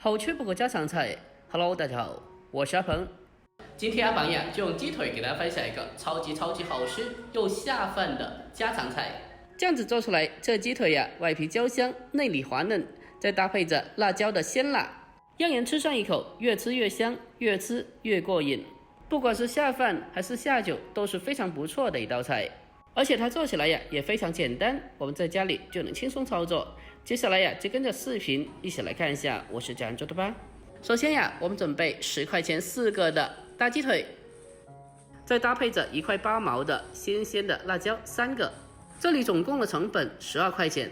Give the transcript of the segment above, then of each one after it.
好吃不过家常菜。Hello， 大家好，我是阿鹏。今天阿鹏呀就用鸡腿给大家分享一个超级好吃又下饭的家常菜。这样子做出来，这鸡腿呀外皮焦香，内里滑嫩，再搭配着辣椒的鲜辣，让人吃上一口越吃越香，越吃越过瘾。不管是下饭还是下酒，都是非常不错的一道菜。而且它做起来呀也非常简单，我们在家里就能轻松操作。接下来呀就跟着视频一起来看一下我是怎样做的吧。首先呀，我们准备10块钱4个的大鸡腿，再搭配着1块8毛的新鲜的辣椒3个，这里总共的成本12块钱。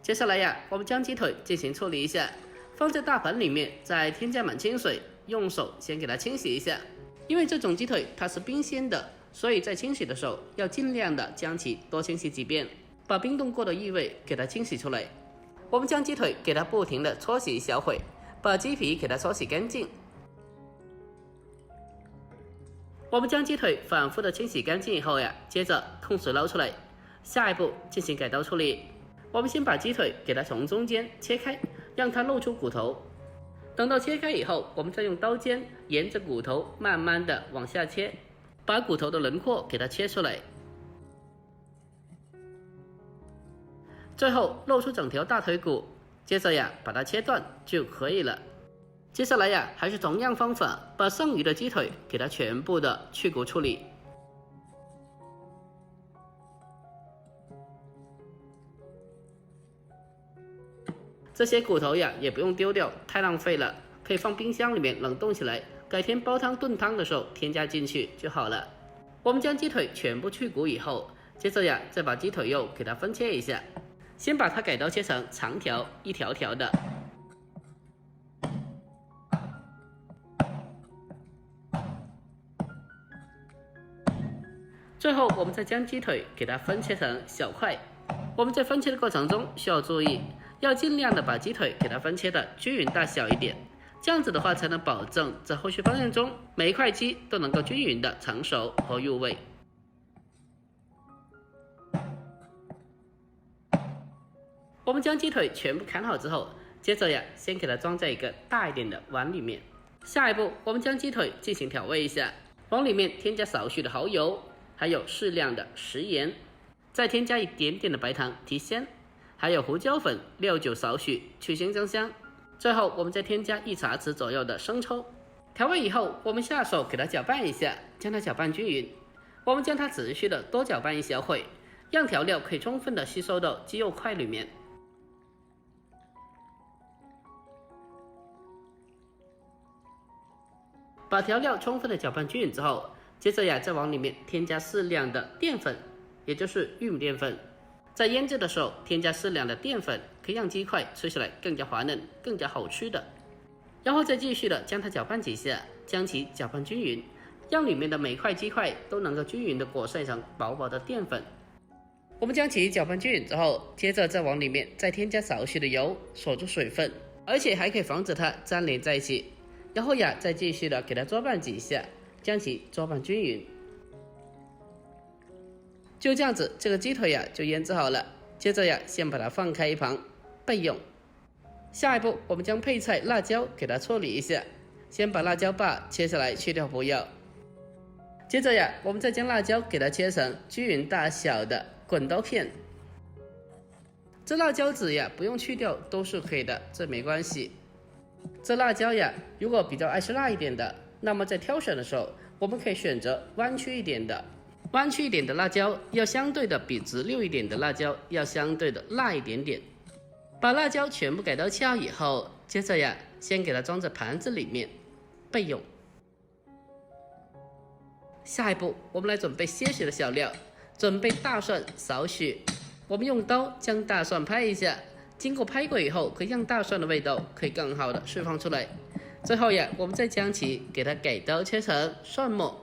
接下来呀，我们将鸡腿进行处理一下，放在大盆里面，再添加满清水，用手先给它清洗一下。因为这种鸡腿它是冰鲜的，所以在清洗的时候要尽量的将其多清洗几遍，把冰冻过的异味给它清洗出来。我们将鸡腿给它不停的搓洗一小会，把鸡皮给它搓洗干净。我们将鸡腿反复的清洗干净以后呀，接着控水捞出来。下一步进行改刀处理，我们先把鸡腿给它从中间切开，让它露出骨头。等到切开以后，我们再用刀尖沿着骨头慢慢的往下切，把骨头的轮廓给它切出来。最后露出整条大腿骨，接着呀把它切断就可以了。接下来呀还是同样方法，把剩余的鸡腿给它全部的去骨处理。这些骨头呀也不用丢掉，太浪费了，可以放冰箱里面冷冻起来，改天煲汤炖汤的时候添加进去就好了。我们将鸡腿全部去骨以后，接着呀再把鸡腿肉给它分切一下，先把它改刀切成长条一条条的。最后我们再将鸡腿给它分切成小块。我们在分切的过程中需要注意，要尽量的把鸡腿给它分切的均匀大小一点，这样子的话才能保证在后续烹饪中每一块鸡都能够均匀的成熟和入味。我们将鸡腿全部砍好之后，接着呀先给它装在一个大一点的碗里面。下一步我们将鸡腿进行调味一下，往里面添加少许的蚝油，还有适量的食盐，再添加一点点的白糖提鲜，还有胡椒粉料酒少许去腥增香。最后我们再添加1茶匙左右的生抽。调味以后，我们下手给它搅拌一下，将它搅拌均匀。我们将它持续的多搅拌一小会，让调料可以充分的吸收到鸡肉块里面。把调料充分的搅拌均匀之后，接着呀再往里面添加适量的淀粉，也就是玉米淀粉。在腌制的时候添加适量的淀粉，可以让鸡块吃起来更加滑嫩，更加好吃的。然后再继续的将它搅拌几下，将其搅拌均匀，让里面的每块鸡块都能够均匀的裹上一层薄薄的淀粉。我们将其搅拌均匀之后，接着再往里面再添加少许的油，锁住水分，而且还可以防止它粘连在一起。然后呀再继续的给它搅拌几下，将其搅拌均匀。就这样子，这个鸡腿呀就腌制好了。接着呀先把它放开一旁备用。下一步我们将配菜辣椒给它处理一下，先把辣椒把切下来去掉不要。接着呀我们再将辣椒给它切成均匀大小的滚刀片。这辣椒籽呀不用去掉都是可以的，这没关系。这辣椒呀如果比较爱吃辣一点的，那么在挑选的时候我们可以选择弯曲一点的。弯曲一点的辣椒要相对的比直溜一点的辣椒要相对的辣一点点。把辣椒全部改刀切好以后，接着呀先给它装在盘子里面备用。下一步我们来准备些许的小料，准备大蒜少许，我们用刀将大蒜拍一下，经过拍过以后可以让大蒜的味道可以更好的释放出来。最后呀我们再将其给它改刀切成蒜末，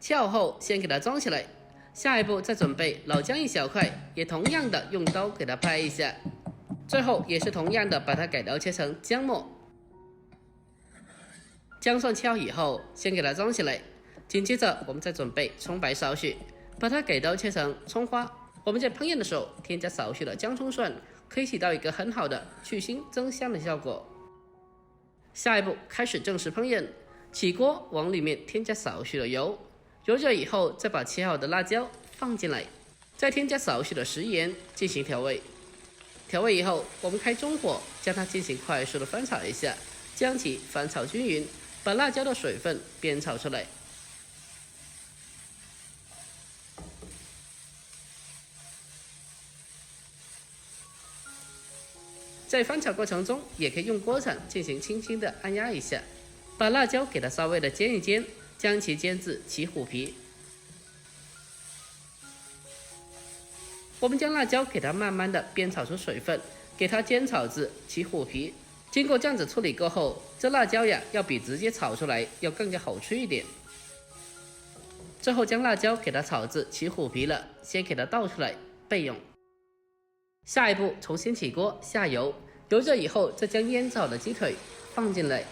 切好后先给它装起来。下一步再准备老姜一小块，也同样的用刀给它拍一下。最后也是同样的把它改刀切成姜末。姜蒜切好以后先给它装起来。紧接着我们再准备葱白少许，把它改刀切成葱花。我们在烹饪的时候添加少许的姜葱蒜，可以起到一个很好的去腥增香的效果。下一步开始正式烹饪，起锅往里面添加少许的油，油热以后再把切好的辣椒放进来，再添加少许的食盐进行调味。调味以后，我们开中火将它进行快速的翻炒一下，将其翻炒均匀，把辣椒的水分煸炒出来。在翻炒过程中，也可以用锅铲进行轻轻的按压一下，把辣椒给它稍微的煎一煎，将其煎至起虎皮。我们将辣椒给它慢慢的煸炒出水分，给它煎炒至起虎皮。经过这样子处理过后，这辣椒呀要比直接炒出来要更加好吃一点。最后将辣椒给它炒至起虎皮了，先给它倒出来备用。下一步重新起锅下油，油热以后再将腌制好的鸡腿放进来。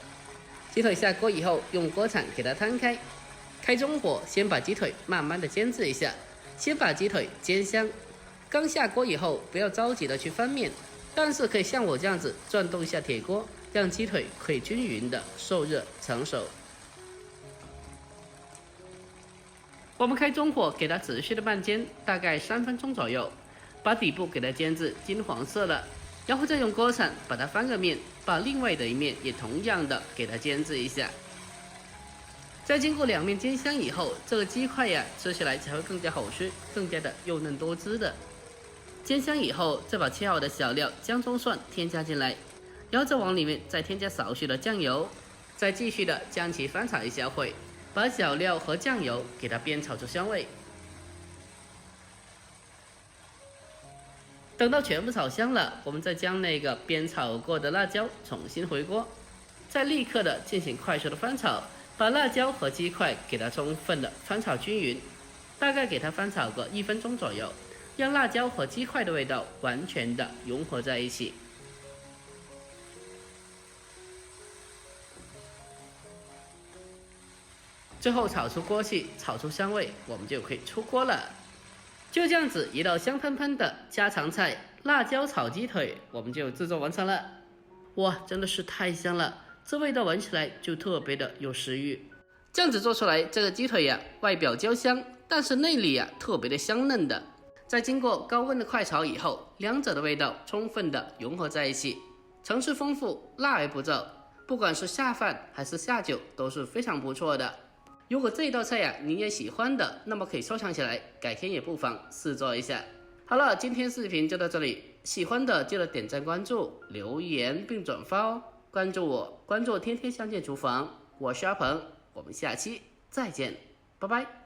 鸡腿下锅以后，用锅铲给它摊开，开中火先把鸡腿慢慢的煎制一下，先把鸡腿煎香。刚下锅以后，不要着急的去翻面，但是可以像我这样子转动一下铁锅，让鸡腿可以均匀的受热成熟。我们开中火给它持续的慢煎，大概3分钟左右，把底部给它煎至金黄色了，然后再用锅铲把它翻个面，把另外的一面也同样的给它煎制一下。在经过两面煎香以后，这个鸡块呀吃起来才会更加好吃，更加的幼嫩多汁的。煎香以后，再把切好的小料姜葱蒜添加进来，然后再往里面再添加少许的酱油，再继续的将其翻炒一小会，把小料和酱油给它煸炒出香味。等到全部炒香了，我们再将那个煸炒过的辣椒重新回锅，再立刻的进行快速的翻炒，把辣椒和鸡块给它充分的翻炒均匀，大概给它翻炒个1分钟左右，让辣椒和鸡块的味道完全的融合在一起。最后炒出锅气，炒出香味，我们就可以出锅了。就这样子，一道香喷喷的家常菜辣椒炒鸡腿，我们就制作完成了。哇，真的是太香了，这味道闻起来就特别的有食欲。这样子做出来，这个鸡腿呀，外表焦香，但是内里呀特别的香嫩的。在经过高温的快炒以后，两者的味道充分的融合在一起，层次丰富，辣而不燥，不管是下饭还是下酒都是非常不错的。如果这一道菜呀你也喜欢的，那么可以收藏起来，改天也不妨试做一下。好了，今天视频就到这里，喜欢的记得点赞关注、留言并转发哦。关注我，关注天天相见厨房，我是阿鹏，我们下期再见，拜拜。